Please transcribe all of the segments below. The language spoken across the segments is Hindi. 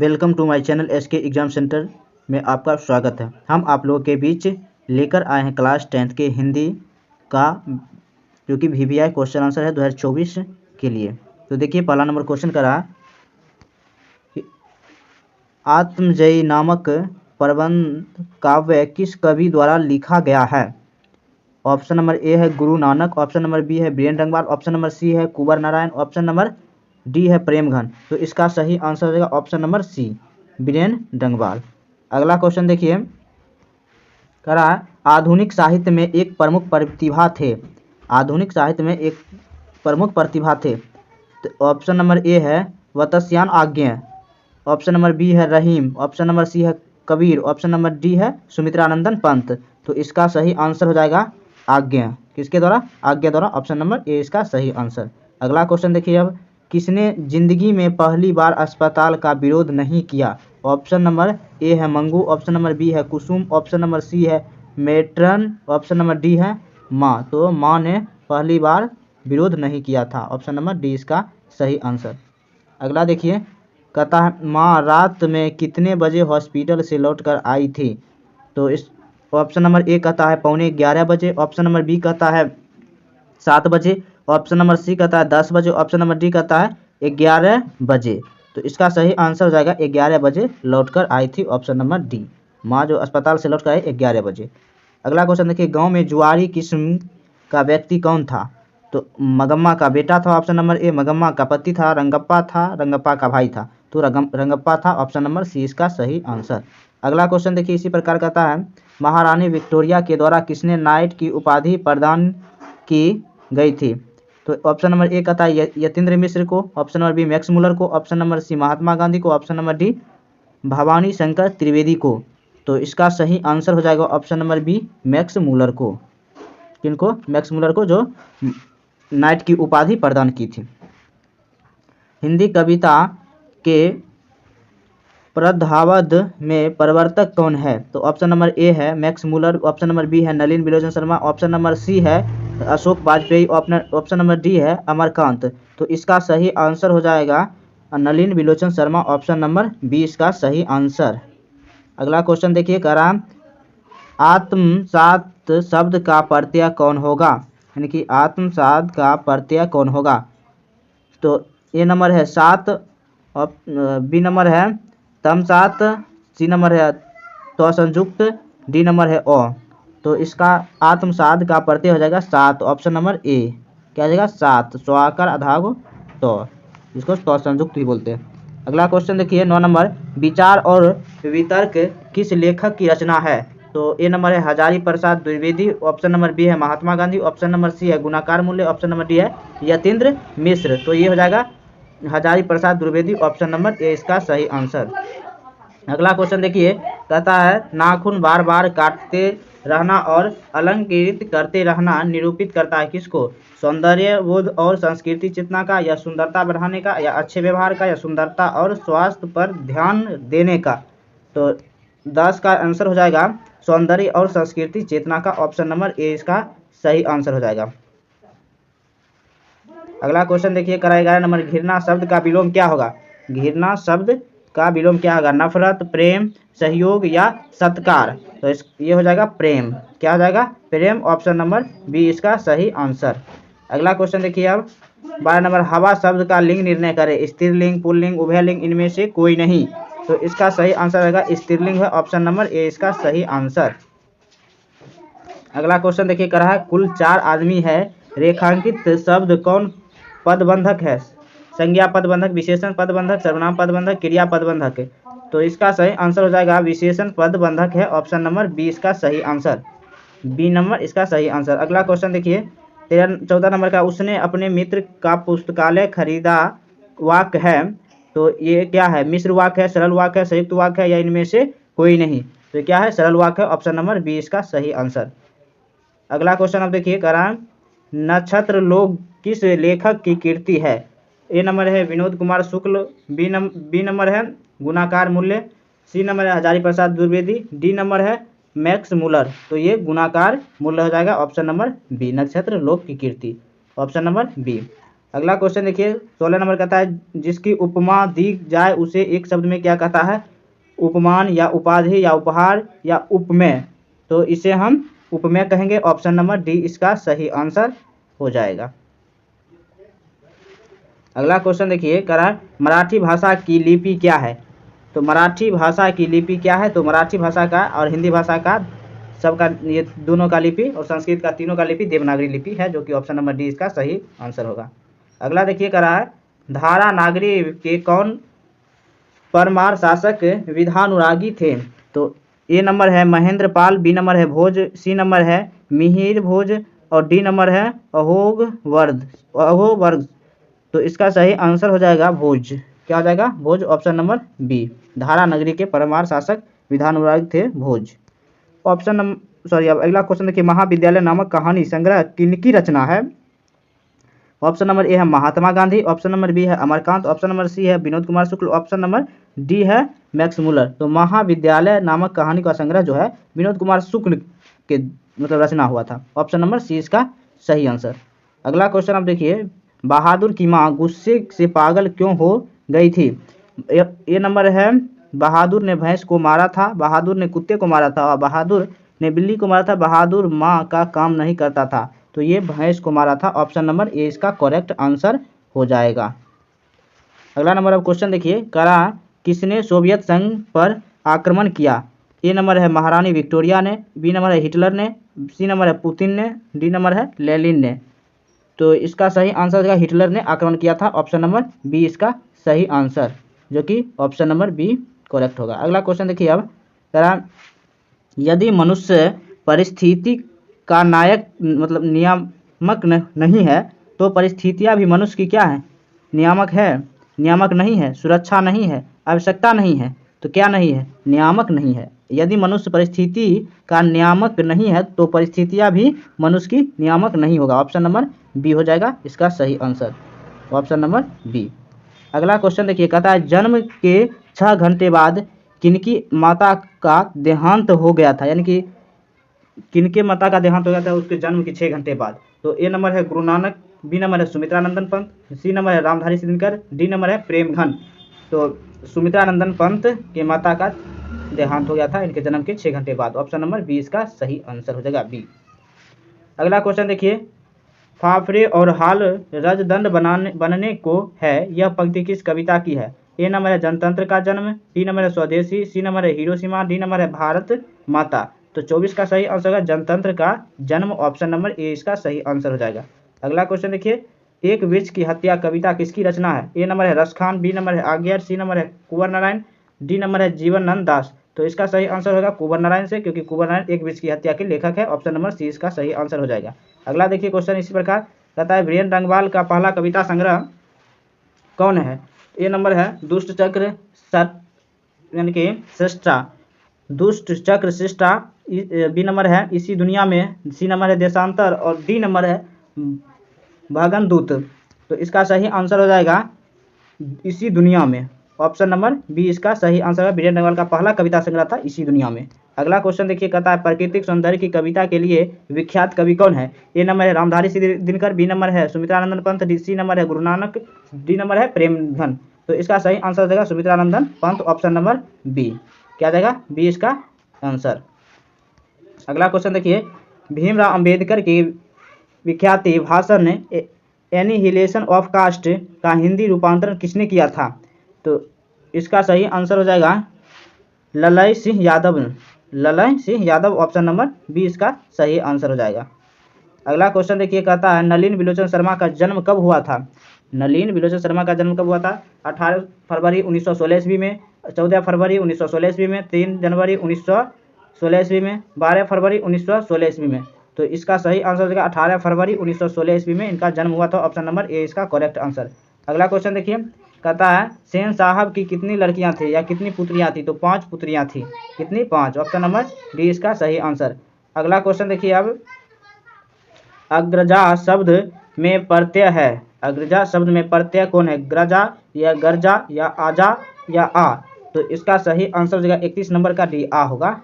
Welcome to my channel SK exam centre में आपका स्वागत है। हम आप लोगों के बीच लेकर आए हैं क्लास 10th के हिंदी का जो कि VVI क्वेश्चन आंसर है 2024 के लिए। तो देखिए पहला नंबर क्वेश्चन करा, आत्मजयी नामक प्रबंध काव्य किस कवि द्वारा लिखा गया है? ऑप्शन नंबर ए है Guru Nanak, option number B है Biren Dangwal, option number C है Kunwar Narayan, option number D है प्रेमघन। तो इसका सही आंसर हो जाएगा option number C, Biren Dangwal. अगला क्वेश्चन देखिए, कह रहा है आधुनिक साहित्य में एक प्रमुख प्रतिभा थे। आधुनिक साहित्य में एक प्रमुख प्रतिभा थे। तो ऑप्शन नंबर ए है वत्स्यान आज्ञेय, ऑप्शन नंबर बी है रहीम, ऑप्शन नंबर सी है कबीर, ऑप्शन नंबर डी है सुमित्रानंदन पंत। तो इसका सही आंसर हो जाएगा आज्ञेय। किसके द्वारा? आज्ञेय द्वारा। ऑप्शन नंबर ए इसका सही आंसर। अगला क्वेश्चन देखिए, अब किसने जिंदगी में पहली बार अस्पताल का विरोध नहीं किया? ऑप्शन नंबर ए है मंगू, ऑप्शन नंबर बी है कुसुम, ऑप्शन नंबर सी है मेट्रन, ऑप्शन नंबर डी है माँ। तो माँ ने पहली बार विरोध नहीं किया था। ऑप्शन नंबर डी इसका सही आंसर। अगला देखिए, कहता है माँ रात में कितने बजे हॉस्पिटल से लौटकर आई थी? तो इस ऑप्शन नंबर ए कहता है 11:15 बजे, ऑप्शन नंबर बी कहता है 7 बजे, ऑप्शन नंबर सी कहता है 10 बजे, ऑप्शन नंबर डी कहता है 11 बजे। तो इसका सही आंसर हो जाएगा 11 बजे लौटकर आई थी। ऑप्शन नंबर डी, माँ जो अस्पताल से लौटकर आई 11 बजे। अगला क्वेश्चन देखिए, गांव में जुआरी किस्म का व्यक्ति कौन था? तो मगम्मा का बेटा था। ऑप्शन नंबर ए मगम्मा का पति था, रंगप्पा था, रंगप्पा का भाई था। तो रंगप्पा था। ऑप्शन नंबर सी इसका सही आंसर। अगला क्वेश्चन देखिए इसी प्रकार कहता है महारानी विक्टोरिया के द्वारा किसने नाइट की उपाधि प्रदान की गई थी? तो ऑप्शन नंबर ए कहता है यतीन्द्र मिश्र को, option number B Max Muller को, option number C Mahatma Gandhi को, option number D Bhawani Shankar Trivedi को। तो इसका सही आंसर हो जाएगा option number B Max Muller को। किनको? मैक्स मुलर को, जो नाइट की उपाधि प्रदान की थी। हिंदी कविता के प्रधावध में प्रवर्तक कौन है? तो ऑप्शन नंबर ए है Max Muller, option number B है Nalin Bilochan Sharma, option number C है Ashok Vajpeyi, option number D है अमरकांत। तो इसका सही आंसर हो जाएगा Nalin Bilochan Sharma. Option number B इसका सही आंसर। अगला क्वेश्चन देखिए, करा आत्मसात शब्द का प्रत्यय कौन होगा? यानी कि आत्मसात का प्रत्यय कौन होगा? तो ए नंबर है सात, बी नंबर है तमसात, सी नंबर है तो संयुक्त, डी नंबर है ओ। तो इसका आत्मसात का प्रत्यय हो जाएगा सात। ऑप्शन नंबर ए क्या हो जाएगा? सात, स्वाकार अधागो तो, जिसको तो संयुक्त भी बोलते हैं। अगला क्वेश्चन देखिए 9 नंबर, विचार और वितर्क किस लेखक की रचना है? तो ए नंबर है Hazari Prasad Dwivedi, option number B है Mahatma Gandhi, option number C है गुणाकार मूल्य, ऑप्शन नंबर डी है यतीन्द्र मिश्र। तो ये हो जाएगा हजारी प्रसाद द्विवेदी। ऑप्शन नंबर ए इसका सही आंसर। अगला क्वेश्चन देखिए, कहता है नाखून बार बार काटते रहना और अलंकृत करते रहना निरूपित करता है किसको? सौंदर्य बोध और संस्कृति चेतना का, या सुंदरता बढ़ाने का, या अच्छे व्यवहार का, या सुंदरता और स्वास्थ्य पर ध्यान देने का। तो 10 का आंसर हो जाएगा सौंदर्य और संस्कृति चेतना का। ऑप्शन नंबर ए इसका सही आंसर हो जाएगा। अगला क्वेश्चन देखिए, करा 11 नंबर, घृणा शब्द का विलोम क्या होगा? घृणा शब्द का विलोम क्या होगा? नफरत, प्रेम, सहयोग या सत्कार। तो ये हो जाएगा प्रेम। क्या हो जाएगा? प्रेम। ऑप्शन नंबर बी इसका सही आंसर। अगला क्वेश्चन देखिए, अब 12 नंबर, हवा शब्द का लिंग निर्णय करें। स्त्रीलिंग, पुल्लिंग, उभयलिंग, इनमें से कोई नहीं। तो इसका सही आंसर रहेगा स्त्रीलिंग है। ऑप्शन नंबर ए इसका सही आंसर। अगला क्वेश्चन देखिए, कर रहा है कुल 4 आदमी है, रेखांकित शब्द कौन पदबंधक है? संज्ञा पदबंधक, विशेषण पदबंधक, सर्वनाम पदबंधक, क्रिया पदबंधक। तो इसका सही आंसर हो जाएगा विशेषण पदबंधक है। ऑप्शन नंबर बी इसका सही आंसर। बी नंबर इसका सही आंसर। अगला क्वेश्चन देखिए 14 नंबर का, उसने अपने मित्र का पुस्तकालय खरीदा वाक्य है। तो ये क्या है? मिश्र वाक्य है, सरल वाक्य है, संयुक्त वाक्य है, या इनमें से कोई नहीं। तो क्या है? सरल वाक्य है। ऑप्शन नंबर बी इसका सही आंसर। अगला क्वेश्चन अब देखिए, करा नक्षत्र लोक किस लेखक की कृति है? ए नंबर है विनोद कुमार शुक्ल, बी नंबर है गुणाकार मूल्य, सी नंबर है हजारी प्रसाद द्विवेदी, डी नंबर है मैक्स मुलर। तो ये गुणाकार मूल्य हो जाएगा। ऑप्शन नंबर बी, नक्षत्र लोक की कीर्ति। Option number B. अगला क्वेश्चन देखिए 16 नंबर कहता है जिसकी उपमा दी जाए उसे एक शब्द में क्या कहता है? उपमान या उपाधि या उपहार या उपमेय। तो इसे हम उपमेय कहेंगे। ऑप्शन नंबर डी इसका सही आंसर हो जाएगा। अगला क्वेश्चन देखिए कह रहा है मराठी भाषा की लिपि क्या है? तो मराठी भाषा की लिपि क्या है? तो मराठी भाषा का और हिंदी भाषा का सबका ये दोनों का लिपि और संस्कृत का तीनों का लिपि देवनागरी लिपि है, जो कि ऑप्शन नंबर डी इसका सही आंसर होगा। अगला देखिए कह रहा है धारा नागरी के कौन परमार शासक विधानुरागी थे? तो ए नंबर है महेंद्र पाल, बी नंबर है भोज, सी नंबर है मिहिर भोज और डी नंबर है अहोवर्ग। तो इसका सही आंसर हो जाएगा भोज। क्या हो जाएगा? Bhoj. Option number B. Dhara Nagari के परमार शासक विधानुरागी थे भोज। ऑप्शन नंबर सॉरी अब अगला क्वेश्चन देखिए महाविद्यालय नामक कहानी संग्रह किनकी रचना है? ऑप्शन नंबर ए है Mahatma Gandhi, option number B है अमरकांत, ऑप्शन नंबर सी है Vinod Kumar Shukla, option number D है मैक्स मुलर। तो महाविद्यालय नामक कहानी का संग्रह जो है विनोद कुमार शुक्ल के मतलब रचना हुआ था। ऑप्शन नंबर सी इसका सही आंसर। अगला क्वेश्चन आप देखिए बहादुर की माँ गुस्से से पागल क्यों हो गई थी? ये नंबर है बहादुर ने भैंस को मारा था, बहादुर ने कुत्ते को मारा था और बहादुर ने बिल्ली को मारा था, बहादुर माँ का काम नहीं करता था। तो ये भैंस को मारा था। ऑप्शन नंबर ए इसका करेक्ट आंसर हो जाएगा। अगला नंबर अब क्वेश्चन देखिए करा किसने सोवियत संघ पर आक्रमण किया? ए नंबर है महारानी विक्टोरिया ने, बी नंबर है हिटलर ने, सी नंबर है पुतिन ने, डी नंबर है लेनिन ने। तो इसका सही आंसर होगा हिटलर ने आक्रमण किया था। ऑप्शन नंबर बी इसका सही आंसर, जो कि ऑप्शन नंबर बी करेक्ट होगा। अगला क्वेश्चन देखिए अब करा यदि मनुष्य परिस्थिति का नायक मतलब नियामक नहीं है तो परिस्थितियां भी मनुष्य की क्या है? नियामक है, नियामक नहीं है, सुरक्षा नहीं है, आवश्यकता नहीं है। तो क्या नहीं है? नियामक नहीं है। यदि मनुष्य परिस्थिति का नियामक नहीं है तो परिस्थितियां भी मनुष्य की नियामक नहीं होगा। ऑप्शन नंबर बी हो जाएगा इसका सही आंसर। Option number B. अगला क्वेश्चन देखिए कहता है जन्म के 6 घंटे बाद किनकी माता का देहांत हो गया था? यानी कि किनके माता का देहांत हो गया था उसके जन्म के 6 घंटे बाद? तो ए नंबर है गुरु नानक, बी नंबर है सुमित्रानंदन पंत, सी नंबर है रामधारी सिंधिनकर, डी नंबर है प्रेमघन। तो सुमित्रानंदन पंत के माता का देहांत हो गया था इनके जन्म के 6 घंटे बाद। ऑप्शन नंबर बी इसका सही आंसर हो जाएगा बी। अगला क्वेश्चन देखिए फाफरे और हाल रजदंड बनने को है यह पंक्ति किस कविता की है? ए नंबर है जनतंत्र का जन्म, बी नंबर है स्वदेशी, सी नंबर है हिरोशिमा, डी नंबर है भारत माता। तो 24 का सही आंसर होगा जनतंत्र का जन्म। ऑप्शन नंबर ए इसका सही आंसर हो जाएगा। अगला क्वेश्चन देखिए एक वृक्ष की हत्या कविता किसकी रचना है? ए नंबर है रसखान, बी नंबर है आज्ञर, सी नंबर है कुंवर नारायण, डी नंबर है जीवन नंद दास। तो इसका सही आंसर होगा कुंवर नारायण से, क्योंकि कुंवर नारायण एक वृक्ष की हत्या के लेखक है। ऑप्शन नंबर सी इसका सही आंसर हो जाएगा। अगला देखिए क्वेश्चन इसी प्रकार कहता है वीरेन रंगवाल का पहला कविता संग्रह कौन है? ए नंबर है दुष्ट चक्र यानी कि सृष्टा, दुष्ट चक्र सृष्टा, बी नंबर है इसी दुनिया में, सी नंबर है देशांतर और डी नंबर है भागनदूत। तो इसका सही आंसर हो जाएगा इसी दुनिया में। ऑप्शन नंबर बी इसका सही आंसर है। वीरेन रंगवाल का पहला कविता संग्रह था इसी दुनिया में। अगला क्वेश्चन देखिए कहता है प्राकृतिक सौंदर्य की कविता के लिए विख्यात कवि कौन है? ए नंबर है रामधारी सिंधिनकर, बी नंबर है सुमित्रानंदन पंत, सी नंबर है गुरु नानक, डी नंबर है प्रेमघन। तो इसका सही आंसर हो जाएगा Sumitranandan Pant. Option number B क्या जाएगा? बी इसका आंसर। अगला क्वेश्चन देखिए भीमराव अंबेडकर की विख्यात भाषण एनिहिलेशन ऑफ कास्ट का हिंदी रूपांतरण किसने किया था? तो इसका सही आंसर हो जाएगा Lalay Singh Yadav. Lalay Singh Yadav. Option number B इसका सही आंसर हो जाएगा। अगला क्वेश्चन देखिए कहता है नलिन विलोचन शर्मा का जन्म कब हुआ था? नलिन विलोचन शर्मा का जन्म कब हुआ था? 18 फरवरी 1916 ईस्वी में, 14 फरवरी 1916 ईस्वी में, 3 जनवरी 1916 ईस्वी में, 12 फरवरी 1916 ईस्वी में। तो इसका सही आंसर हो जाएगा 18 फरवरी 1916 ईस्वी में इनका जन्म हुआ था। ऑप्शन नंबर ए इसका करेक्ट आंसर। अगला क्वेश्चन देखिए कहता है सेन साहब की कितनी लड़कियां थी या कितनी पुत्रियां थी? तो 5 पुत्रियां थी। कितनी? 5। ऑप्शन नंबर डी इसका सही आंसर। अगला क्वेश्चन देखिए अब अग्रजा शब्द में प्रत्यय है। अग्रजा शब्द में प्रत्यय कौन है? ग्रजा या गर्जा या आजा या आ। तो इसका सही आंसर हो जाएगा 31 नंबर का डी आ होगा।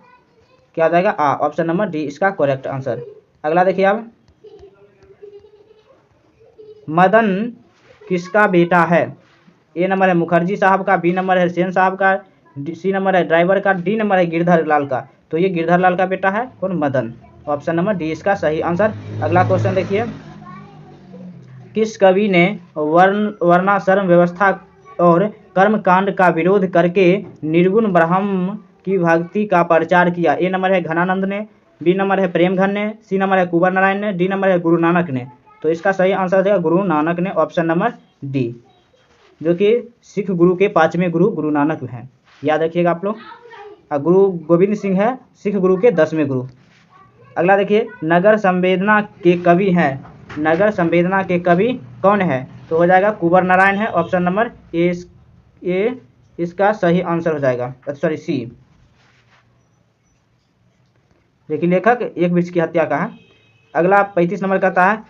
क्या आ जाएगा? आ। ऑप्शन नंबर डी इसका करेक्ट आंसर। अगला देखिए अब मदन किसका बेटा है? ए नंबर है मुखर्जी साहब का, बी नंबर है सेन साहब का, सी नंबर है ड्राइवर का, डी नंबर है गिरधर लाल का। तो ये गिरधर लाल का बेटा है कौन? मदन। ऑप्शन नंबर डी इसका सही आंसर। अगला क्वेश्चन देखिए, किस कवि ने वर्णाश्रम व्यवस्था और कर्मकांड का विरोध करके निर्गुण ब्रह्म की भक्ति का प्रचार किया? ए नंबर है घनानंद ने, बी नंबर है प्रेमघन ने, सी नंबर है कुंवर नारायण ने, डी नंबर है गुरु नानक ने। तो इसका सही आंसर देगा गुरु नानक ने, ऑप्शन नंबर डी, जो कि सिख गुरु के 5वें गुरु गुरु नानक हैं, याद रखिएगा आप लोग। गुरु गोविंद सिंह है सिख गुरु के 10वें गुरु। अगला देखिए, नगर संवेदना के कवि हैं, नगर संवेदना के कवि कौन है? तो हो जाएगा कुंवर नारायण है, ऑप्शन नंबर ए इसका सही आंसर हो जाएगा, सॉरी सी। देखिए लेखक एक वृक्ष की हत्या का है। अगला 35 नंबर कहता है,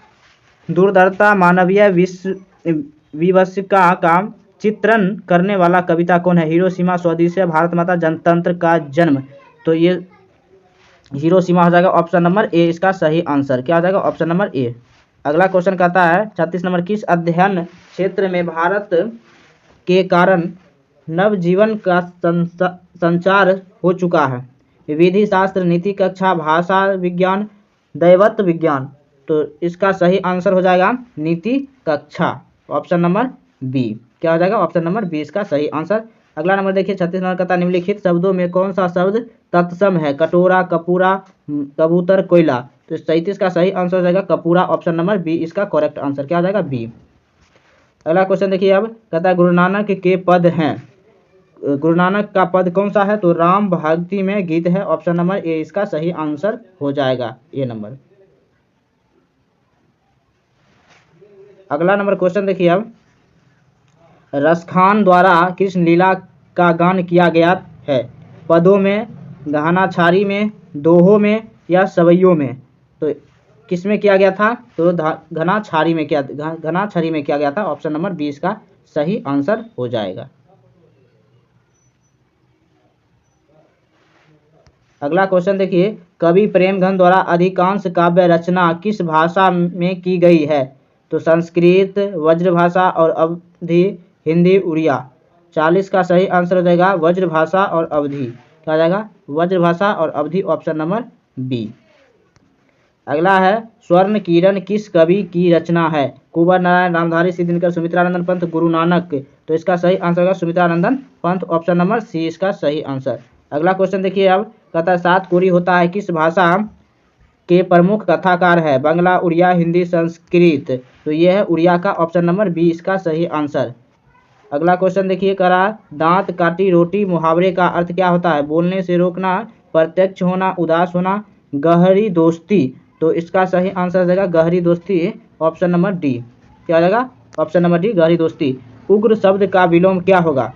दूरदर्शिता मानवीय विवश का चित्रण करने वाला कविता कौन है? हिरोशिमा, स्वदेशी, भारत माता, जनतंत्र का जन्म। तो ये हिरोशिमा हो जाएगा, ऑप्शन नंबर ए इसका सही आंसर। क्या हो जाएगा? ऑप्शन नंबर ए। अगला क्वेश्चन कहता है 36 नंबर, किस अध्ययन क्षेत्र में भारत के कारण नवजीवन का संचार हो चुका है? विधि शास्त्र, नीति कक्षा, भाषा विज्ञान, दैवत्व विज्ञान। तो इसका सही आंसर हो जाएगा नीति कक्षा, ऑप्शन नंबर बी। क्या हो जाएगा? ऑप्शन नंबर बी इसका सही आंसर। अगला नंबर देखिए 36 नंबर कहता है, निम्नलिखित शब्दों में कौन सा शब्द तत्सम है? कटोरा, कपूरा, कबूतर, कोयला। तो 37 का सही आंसर हो जाएगा कपूरा, ऑप्शन नंबर बी इसका करेक्ट आंसर। क्या हो जाएगा? बी। अगला क्वेश्चन देखिए, अब कहता है गुरु नानक के पद हैं, गुरु नानक का पद कौन सा है? तो राम भक्ति में गीत है, ऑप्शन नंबर ए इसका सही आंसर हो जाएगा, ए नंबर। अगला नंबर क्वेश्चन देखिए, अब रसखान द्वारा कृष्ण लीला का गान किया गया है? पदों में, गहना छारी में, दोहों में या सवैयों में? तो किस में किया गया था? तो घना छारी में किया गया था, ऑप्शन नंबर बी इसका सही आंसर हो जाएगा। अगला क्वेश्चन देखिए, कवि प्रेमघन द्वारा अधिकांश काव्य रचना किस भाषा में की गई है? तो संस्कृत, व्रजभाषा और अवधी, हिंदी, उड़िया। 40 का सही आंसर हो जाएगा व्रजभाषा और अवधी। क्या हो जाएगा? व्रजभाषा और अवधी, ऑप्शन नंबर बी। अगला है, स्वर्ण किरण किस कवि की रचना है? कुंवर नारायण, रामधारी सिद्धिनगर, सुमित्रानंदन पंत, गुरु नानक। तो इसका सही आंसर होगा Sumitranandan Pant, option number C इसका सही आंसर। अगला क्वेश्चन देखिए, अब कहता है सात कोरी होता है किस भाषा के प्रमुख कथाकार है? बांग्ला, उड़िया, हिंदी, संस्कृत। तो ये है उड़िया का, ऑप्शन नंबर बी इसका सही आंसर। अगला क्वेश्चन देखिए, करा दांत काटी रोटी मुहावरे का अर्थ क्या होता है? बोलने से रोकना, प्रत्यक्ष होना, उदास होना, गहरी दोस्ती। तो इसका सही आंसर हो जाएगा गहरी दोस्ती, ऑप्शन नंबर डी। क्या हो जाएगा? ऑप्शन नंबर डी गहरी दोस्ती। उग्र शब्द का विलोम क्या होगा?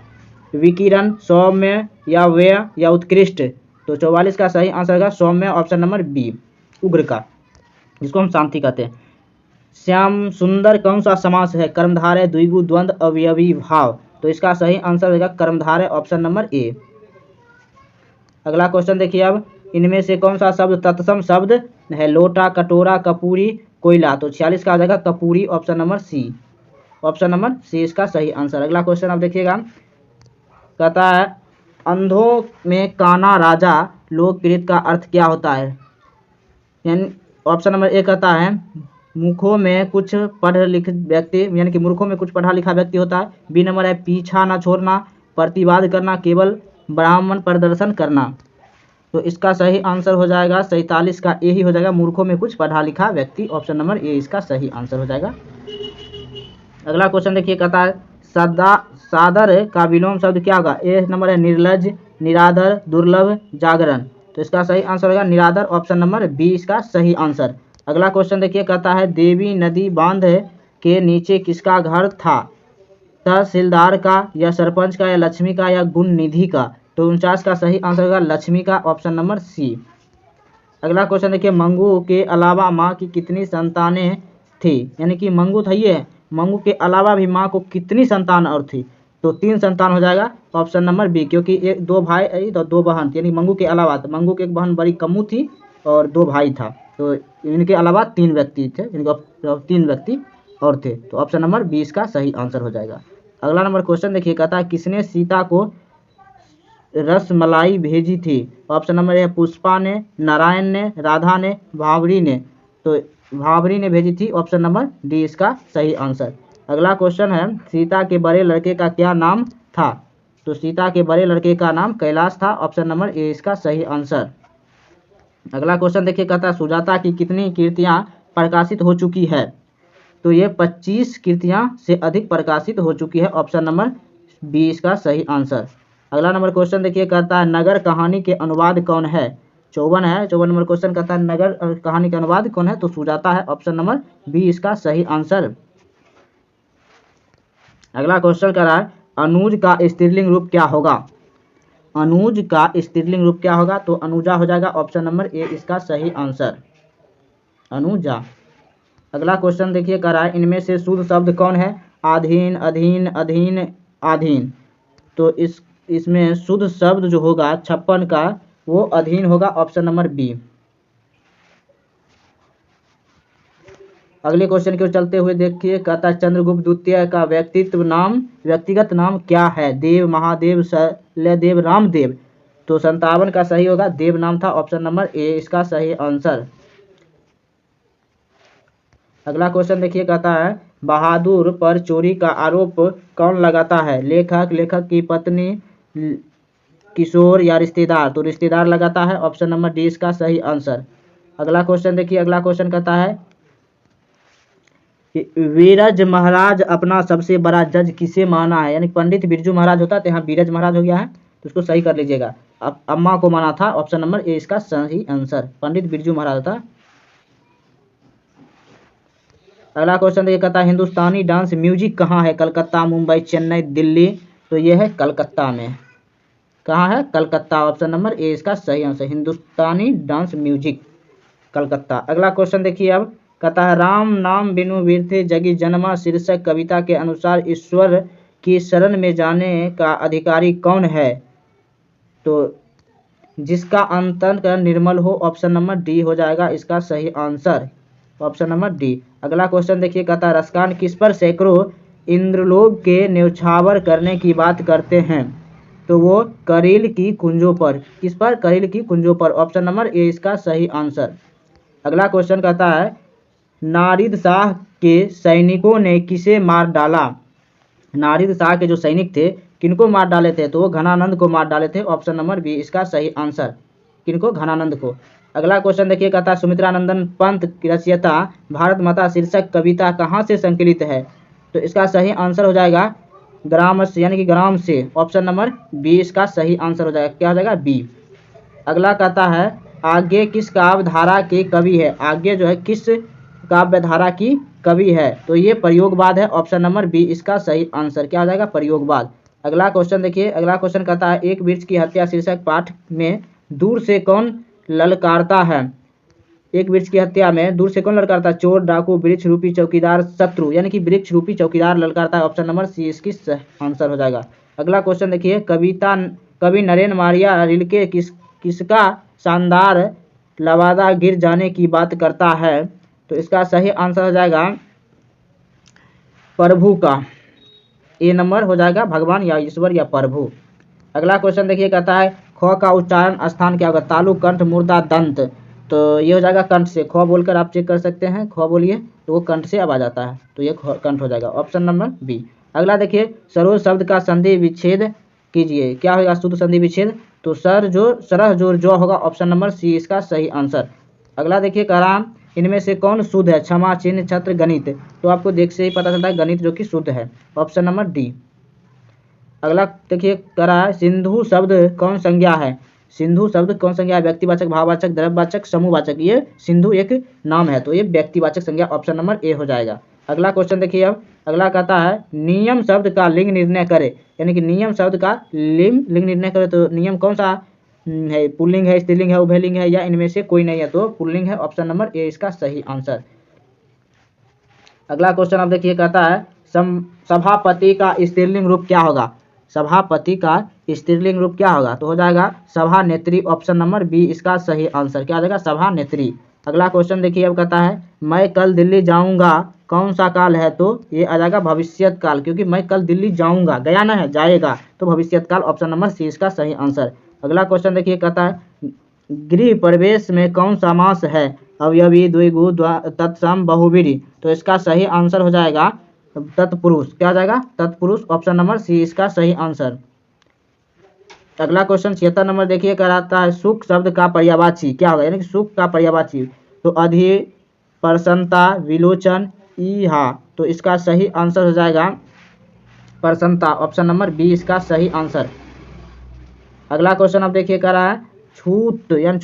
विकिरण, सौम्य या व्यय या उत्कृष्ट। तो 44 का सही आंसर होगा सौम्य, ऑप्शन नंबर बी, उग्र का, जिसको हम शांति कहते हैं। श्याम सुंदर कौन सा समास है? कर्मधारय, द्विगु, द्वंद्व, अवयवी भाव। तो इसका सही आंसर होगा कर्मधारय, ऑप्शन नंबर ए। अगला क्वेश्चन देखिए, अब इनमें से कौन सा शब्द तत्सम शब्द है? लोटा, कटोरा, कपूरी, कोयला। तो 46 का आ जाएगा कपूरी, option number C, option number C इसका सही आंसर। अगला क्वेश्चन अब देखिएगा, कहता है अंधों में काना राजा लोकप्रिय का अर्थ क्या होता है? यानी ऑप्शन नंबर ए कहता है मूर्खों में कुछ पढ़ लिखित व्यक्ति, यानी कि मूर्खों में कुछ पढ़ा लिखा व्यक्ति होता है। बी नंबर है पीछा न छोड़ना, प्रतिवाद करना, केवल ब्राह्मण प्रदर्शन करना। तो इसका सही आंसर हो जाएगा 47 का ए ही हो जाएगा, मूर्खों में कुछ पढ़ा लिखा व्यक्ति, ऑप्शन नंबर ए इसका सही आंसर हो जाएगा। अगला क्वेश्चन देखिए, कहता है सादर का विलोम शब्द क्या होगा? ए नंबर है निर्लज, निरादर, दुर्लभ, जागरण। तो इसका सही आंसर होगा निरादर, ऑप्शन नंबर बी इसका सही आंसर। अगला क्वेश्चन देखिए, कहता है देवी नदी बांध के नीचे किसका घर था? तहसीलदार का या सरपंच का या लक्ष्मी का या गुण निधि का। तो 49 का सही आंसर होगा लक्ष्मी का, ऑप्शन नंबर सी। अगला क्वेश्चन देखिए, मंगू के अलावा माँ की कितनी संतानें थी? यानी कि मंगू था, ये मंगू के अलावा भी माँ को कितनी संतान और थी? तो 3 संतान हो जाएगा, ऑप्शन नंबर बी, क्योंकि एक 2 भाई तो 2 बहन, यानी मंगू के अलावा, तो मंगू की एक बहन बड़ी कम्मू थी और 2 भाई था, तो इनके अलावा 3 व्यक्ति थे, इनको 3 व्यक्ति और थे, तो ऑप्शन नंबर बी इसका सही आंसर हो जाएगा। अगला नंबर क्वेश्चन देखिए, कहता है किसने सीता को रसमलाई भेजी थी? ऑप्शन नंबर ए पुष्पा ने, नारायण ने, राधा ने, भावरी ने। तो भावरी ने भेजी थी, ऑप्शन नंबर डी इसका सही आंसर। अगला क्वेश्चन है सीता के बड़े लड़के का क्या नाम था? तो सीता के बड़े लड़के का नाम कैलाश था, ऑप्शन नंबर ए इसका सही आंसर। अगला क्वेश्चन देखिए, कहता है सुजाता की कितनी कृतियां प्रकाशित हो चुकी है? तो ये 25 कृतियां से अधिक प्रकाशित हो चुकी है, ऑप्शन नंबर बी इसका सही आंसर। अगला नंबर क्वेश्चन देखिए, कहता है नगर कहानी के अनुवाद कौन है? 54 है, 54 नंबर क्वेश्चन कहता है नगर कहानी का अनुवाद कौन है? तो सुजाता है, ऑप्शन नंबर बी इसका सही आंसर। अगला क्वेश्चन कह रहा है अनुज का स्त्रीलिंग रूप क्या होगा? अनुज का स्त्रीलिंग रूप क्या होगा? तो अनुजा हो जाएगा, ऑप्शन नंबर ए इसका सही आंसर, अनुजा। अगला क्वेश्चन देखिए, कह रहा है इनमें से शुद्ध शब्द कौन है? आधीन, अधीन, अधीन, आधीन। तो इसमें शुद्ध शब्द जो होगा 56 का वो अधीन होगा, ऑप्शन नंबर बी। अगले क्वेश्चन की ओर चलते हुए देखिए, कहता है चंद्रगुप्त द्वितीय का व्यक्तिगत नाम क्या है? देव, महादेव, शल्यदेव, रामदेव। तो 57 का सही होगा, देव नाम था, ऑप्शन नंबर ए इसका सही आंसर। अगला क्वेश्चन देखिए, कहता है बहादुर पर चोरी का आरोप कौन लगाता है? लेखक, लेखक की पत्नी, किशोर या रिश्तेदार? तो रिश्तेदार लगाता है, ऑप्शन नंबर डी इसका सही आंसर। अगला क्वेश्चन देखिए, अगला क्वेश्चन कहता है वीरज महाराज अपना सबसे बड़ा जज किसे माना है? यानी पंडित बिरजू महाराज होता है, तो यहाँ वीरज महाराज हो गया है, तो उसको सही कर लीजिएगा। अब अम्मा को माना था, ऑप्शन नंबर ए इसका सही आंसर, पंडित बिरजू महाराज था। अगला क्वेश्चन देखिए, कहता है हिंदुस्तानी डांस म्यूजिक कहाँ है? कलकत्ता, मुंबई, चेन्नई, दिल्ली? तो यह है कलकत्ता में। कहाँ है? कलकत्ता, ऑप्शन नंबर ए इसका सही आंसर, हिंदुस्तानी डांस म्यूजिक, कलकत्ता। अगला क्वेश्चन देखिए, अब कहता है राम नाम बिनु बिरथे जगी जन्मा शीर्षक कविता के अनुसार ईश्वर की शरण में जाने का अधिकारी कौन है? तो जिसका अंतःकरण निर्मल हो, ऑप्शन नंबर डी हो जाएगा इसका सही आंसर, ऑप्शन नंबर डी। अगला क्वेश्चन देखिए, कहता है रसकान किस पर सैकड़ों इंद्रलोक के न्यौछावर करने की बात करते हैं? तो वो करील की कुंजों पर। किस पर? करील की कुंजों पर, ऑप्शन नंबर ए इसका सही आंसर। अगला क्वेश्चन कहता है नारिद शाह के सैनिकों ने किसे मार डाला? नारिद शाह के जो सैनिक थे किनको मार डाले थे? तो वो घनानंद को मार डाले थे, ऑप्शन नंबर बी इसका सही आंसर। किनको? घनानंद को। अगला क्वेश्चन देखिए, कहता है सुमित्रानंदन पंत की रचयिता भारत माता शीर्षक कविता कहाँ से संकलित है? तो इसका सही आंसर हो जाएगा ग्राम से, यानी कि ग्राम से, ऑप्शन नंबर बी इसका सही आंसर हो जाएगा, क्या हो जाएगा? बी। अगला कहता है आगे किस काव्य धारा के कवि है? आगे जो है किस काव्य धारा की कवि है? तो ये प्रयोगवाद है, ऑप्शन नंबर बी इसका सही आंसर, क्या हो जाएगा? प्रयोगवाद। अगला क्वेश्चन देखिए, अगला क्वेश्चन कहता है एक वृक्ष की हत्या शीर्षक पाठ में दूर से कौन ललकारता है? एक वृक्ष की हत्या में दूर से कौन ललकारता है? चोर, डाकू, वृक्ष रूपी चौकीदार, शत्रु, यानी कि वृक्ष रूपी चौकीदार ललकारता है, ऑप्शन नंबर सी इसकी आंसर हो जाएगा। अगला क्वेश्चन देखिए, कवि नरेन मारिया रिल्के किसका शानदार लवादा गिर जाने की बात करता है? तो इसका सही आंसर हो जाएगा प्रभु का, ए नंबर हो जाएगा, भगवान या ईश्वर या प्रभु। अगला क्वेश्चन देखिए, कहता है ख का उच्चारण स्थान क्या होगा? तालु, कंठ, मुर्दा, दंत। तो ये हो जाएगा कंठ से, ख बोलकर आप चेक कर सकते हैं, ख बोलिए तो वो कंठ से अब आ जाता है, तो ये कंठ हो जाएगा, ऑप्शन नंबर बी। अगला देखिए सरोज शब्द का संधि विच्छेद कीजिए, क्या होगा शुद्ध संधि विच्छेद? तो सरह जोर जो होगा, ऑप्शन नंबर सी इसका सही आंसर। अगला देखिए कह रहा इनमें से कौन शुद्ध है? क्षमा, चिन्ह, छत्र, गणित। तो आपको देख से ही पता चलता है गणित जो कि शुद्ध है, ऑप्शन नंबर डी। अगला देखिए कह रहा है सिंधु शब्द कौन संज्ञा है? सिंधु शब्द कौन संज्ञा है? व्यक्तिवाचक, भाववाचक, द्रव्यवाचक, समूहवाचक। ये सिंधु एक नाम है, तो ये व्यक्तिवाचक संज्ञा, ऑप्शन नंबर ए हो जाएगा। अगला क्वेश्चन देखिए, अब अगला कहता है नियम शब्द का लिंग निर्णय करे, यानी कि नियम शब्द का लिंग निर्णय करे, तो नियम कौन सा है? पुल्लिंग है, स्त्रीलिंग है, उभयलिंग है, या इनमें से कोई नहीं है? तो पुल्लिंग है, ऑप्शन नंबर ए इसका सही आंसर। अगला क्वेश्चन अब देखिए, कहता है सभापति का स्त्रीलिंग रूप क्या होगा? सभापति का स्त्रीलिंग रूप क्या होगा? तो हो जाएगा सभा नेत्री, ऑप्शन नंबर बी इसका सही आंसर, क्या हो जाएगा? सभा नेत्री। अगला क्वेश्चन देखिए, अब कहता है मैं कल दिल्ली जाऊंगा कौन सा काल है, तो ये आ जाएगा भविष्यत काल, क्योंकि मैं कल दिल्ली जाऊंगा, गया ना है, जाएगा, तो भविष्यत काल ऑप्शन नंबर सी इसका सही आंसर। अगला क्वेश्चन देखिए, कहता है गृह प्रवेश में कौन सा समास है, अवयवी, द्विगु, तत्सम, बहुव्रीहि, तो इसका सही आंसर हो जाएगा तत्पुरुष। क्या आ जाएगा, तत्पुरुष, ऑप्शन नंबर सी इसका सही आंसर। अगला क्वेश्चन 76 नंबर देखिए, कराता है सुख शब्द का पर्यायवाची क्या होगा, यानी कि सुख का पर्यायवाची, तो अधि, प्रसन्नता, विलोचन, ईहा, तो इसका सही आंसर हो जाएगा प्रसन्नता, ऑप्शन नंबर बी इसका सही आंसर। अगला क्वेश्चन आप देखिए, कह रहा है छूत यानी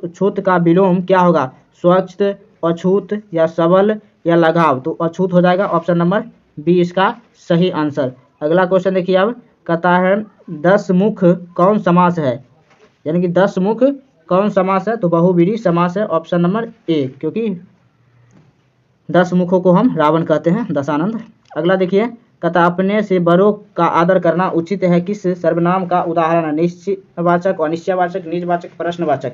छूत का विलोम क्या होगा, स्वच्छ, अछूत या सबल या लगाव, तो अछूत हो जाएगा, ऑप्शन नंबर बी इसका सही आंसर। अगला क्वेश्चन देखिए, अब कहता है 10 मुख कौन समास है, यानी कि 10 मुख कौन समास है, तो बहुव्रीहि समास है, ऑप्शन नंबर ए, क्योंकि 10 मुखों को हम रावण कहते हैं, दशानंद। अगला देखिए, कहता अपने से बड़ों का आदर करना उचित है, किस सर्वनाम का उदाहरण है, निश्चयवाचक, अनिश्चयवाचक, निजवाचक, प्रश्नवाचक,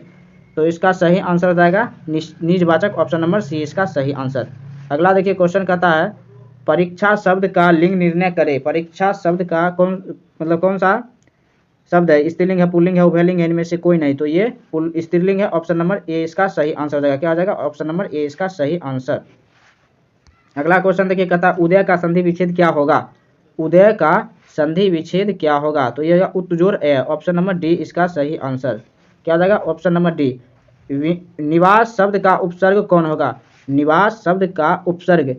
तो इसका सही आंसर हो जाएगा निजवाचक, ऑप्शन नंबर सी इसका सही आंसर। अगला देखिए, क्वेश्चन कहता है परीक्षा शब्द का लिंग निर्णय करे, परीक्षा शब्द का कौन सा शब्द है, स्त्रीलिंग है, पुल्लिंग है, उभयलिंग है, इनमें से कोई नहीं, तो ये स्त्रीलिंग है, ऑप्शन नंबर ए इसका सही आंसर हो जाएगा। क्या हो जाएगा, ऑप्शन नंबर ए इसका सही आंसर। अगला क्वेश्चन देखिए, कहता उदय का संधि विच्छेद क्या होगा, उदय का संधि विच्छेद क्या होगा, तो ये उत्तजोर ए, ऑप्शन नंबर डी इसका सही आंसर। क्या हो जाएगा, ऑप्शन नंबर डी। निवास शब्द का उपसर्ग कौन होगा, निवास शब्द का उपसर्ग,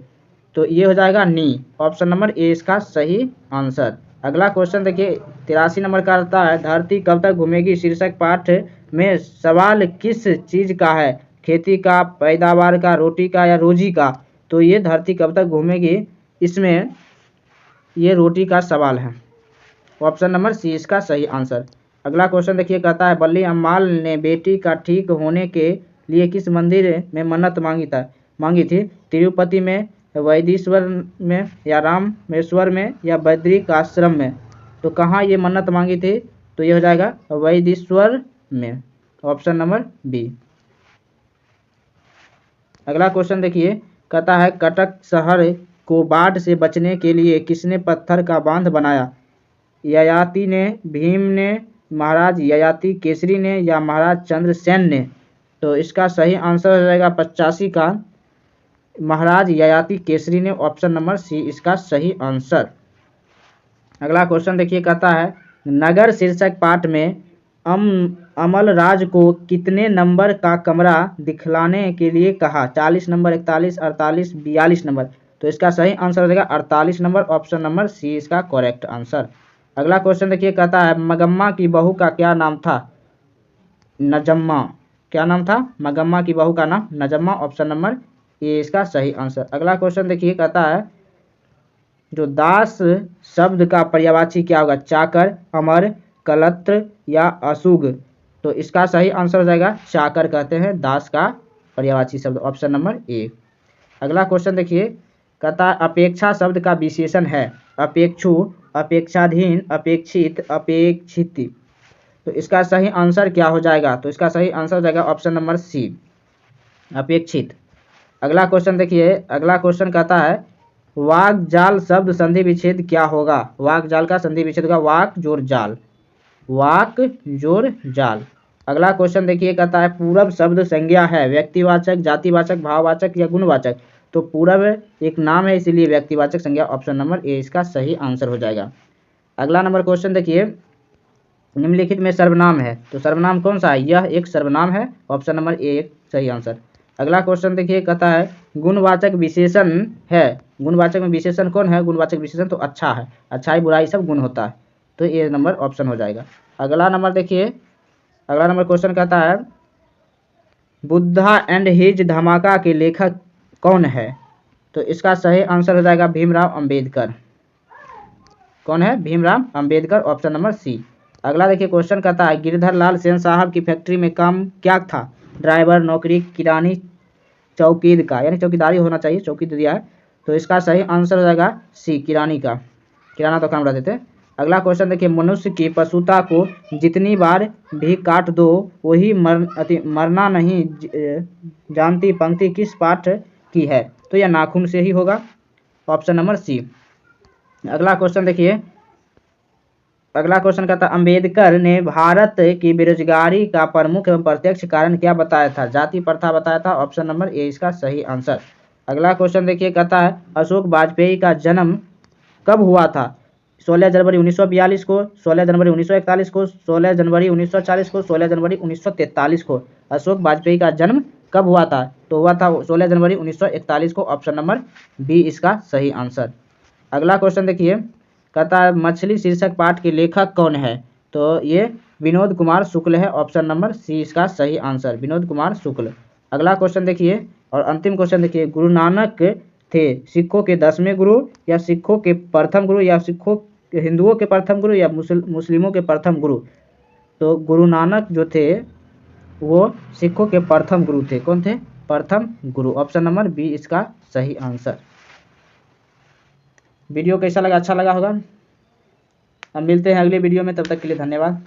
तो ये हो जाएगा नी, ऑप्शन नंबर ए इसका सही आंसर। अगला क्वेश्चन देखिए, 83 नंबर का आता है धरती कब तक घूमेगी शीर्षक पाठ में सवाल किस चीज का है, खेती का, पैदावार का, रोटी का या रोजी का, तो ये धरती कब तक घूमेगी, इसमें ये रोटी का सवाल है, ऑप्शन नंबर सी इसका सही आंसर। अगला क्वेश्चन देखिए, कहता है बल्ली अम्माल ने बेटी का ठीक होने के लिए किस मंदिर में मन्नत मांगी थी, तिरुपति में, वैदीश्वर में या रामेश्वर में या बद्रिकाश्रम में, तो कहाँ ये मन्नत मांगी थी, तो ये हो जाएगा वैदीश्वर में, ऑप्शन नंबर बी। अगला क्वेश्चन देखिए, कहता है कटक शहर को बाढ़ से बचने के लिए किसने पत्थर का बांध बनाया, ययाति ने, भीम ने, महाराज ययाति केसरी ने या महाराज चंद्रसेन ने, तो इसका सही आंसर हो जाएगा 85 का महाराज ययाति केसरी ने, ऑप्शन नंबर सी इसका सही आंसर। अगला क्वेश्चन देखिए, कहता है नगर शीर्षक पाठ में अमल राज को कितने नंबर का कमरा दिखलाने के लिए कहा, 40 नंबर, 41, 48, 42 नंबर, तो इसका सही आंसर हो जाएगा 48 नंबर, ऑप्शन नंबर सी इसका करेक्ट आंसर। अगला क्वेश्चन देखिए, कहता है मगम्मा की बहू का क्या नाम था, नजम्मा, क्या नाम था, मगम्मा की बहू का नाम नजम्मा, ऑप्शन नंबर ए इसका सही आंसर। अगला क्वेश्चन देखिए, कहता है जो दास शब्द का पर्यायवाची क्या होगा, चाकर, अमर, कलत्र या अशुग, तो इसका सही आंसर हो जाएगा चाकर कहते हैं दास का पर्यायवाची शब्द, ऑप्शन नंबर ए। अगला क्वेश्चन देखिए, कहता है अपेक्षा शब्द का विशेषण है, अपेक्षु, अपेक्षाधीन, अपेक्षित, अपेक्षित, तो इसका सही आंसर क्या हो जाएगा, तो इसका सही आंसर हो जाएगा ऑप्शन नंबर सी, अपेक्षित। अगला क्वेश्चन देखिए, अगला क्वेश्चन कहता है वाक जाल शब्द संधि विच्छेद क्या होगा, वाक जाल का संधि विच्छेद होगा वाक जोर जाल, वाक जोर जाल। अगला क्वेश्चन देखिए, कहता है पूरब शब्द संज्ञा है, व्यक्तिवाचक, जातिवाचक, भाववाचक या गुणवाचक, तो पूरब एक नाम है इसीलिए व्यक्तिवाचक संज्ञा, ऑप्शन नंबर ए इसका सही आंसर हो जाएगा। अगला नंबर क्वेश्चन देखिए, निम्नलिखित में सर्वनाम है, तो सर्वनाम कौन सा है, यह एक सर्वनाम है, ऑप्शन नंबर ए एक सही आंसर। अगला क्वेश्चन देखिए, कहता है गुणवाचक विशेषण है, गुणवाचक में विशेषण कौन है, गुणवाचक विशेषण तो अच्छा है, अच्छाई बुराई सब गुण होता है, तो ये नंबर ऑप्शन हो जाएगा। अगला नंबर देखिए, अगला नंबर क्वेश्चन कहता है बुद्धा एंड हिज धमाका के लेखक कौन है, तो इसका सही आंसर हो जाएगा भीमराव अंबेडकर, कौन है, Bhimrao Ambedkar, option number C. अगला देखिए क्वेश्चन कहता है गिरधर लाल सेन साहब की फैक्ट्री में काम क्या था, ड्राइवर, नौकरी, किरानी, चौकीद का, यानी चौकीदारी होना चाहिए, चौकी दिया है, तो इसका सही आंसर हो जाएगा सी, किरानी का, किराना तो काम रहते थे। अगला क्वेश्चन देखिए मनुष्य की पशुता को जितनी बार भी काट दो वही मरना नहीं जानती पंक्ति किस पाठ की है, तो यह नाखून से ही होगा, ऑप्शन नंबर सी। अगला क्वेश्चन देखिए, अगला क्वेश्चन कहता है अंबेडकर ने भारत की बेरोजगारी का प्रमुख एवं प्रत्यक्ष कारण क्या बताया था? जाति प्रथा बताया था, ऑप्शन नंबर ए इसका सही आंसर। अगला क्वेश्चन देखिए, कहता है अशोक वाजपेयी का जन्म कब हुआ था? 16 जनवरी 1942 को, 16 जनवरी 1941 को, 16 जनवरी 1940 को, 16 जनवरी 1943 को। अशोक वाजपेयी का जन्म कब हुआ था? तो हुआ था 16 जनवरी 1941 को, ऑप्शन नंबर बी इसका सही आंसर। अगला क्वेश्चन देखिए, कहता है मछली शीर्षक पाठ के लेखक कौन है? तो ये विनोद कुमार शुक्ल है, ऑप्शन नंबर सी इसका सही आंसर, विनोद कुमार शुक्ल। अगला क्वेश्चन देखिए और अंतिम क्वेश्चन देखिए, गुरु नानक थे सिखों के 10वें गुरु या सिखों के प्रथम गुरु या सिखों हिंदुओं के प्रथम गुरु या मुस्लिमों के प्रथम गुरु? तो गुरु नानक जो थे वो सिखों के प्रथम गुरु थे। कौन थे? प्रथम गुरु, ऑप्शन नंबर बी इसका सही आंसर। वीडियो कैसा लगा? अच्छा लगा होगा। अब मिलते हैं अगले वीडियो में, तब तक के लिए धन्यवाद।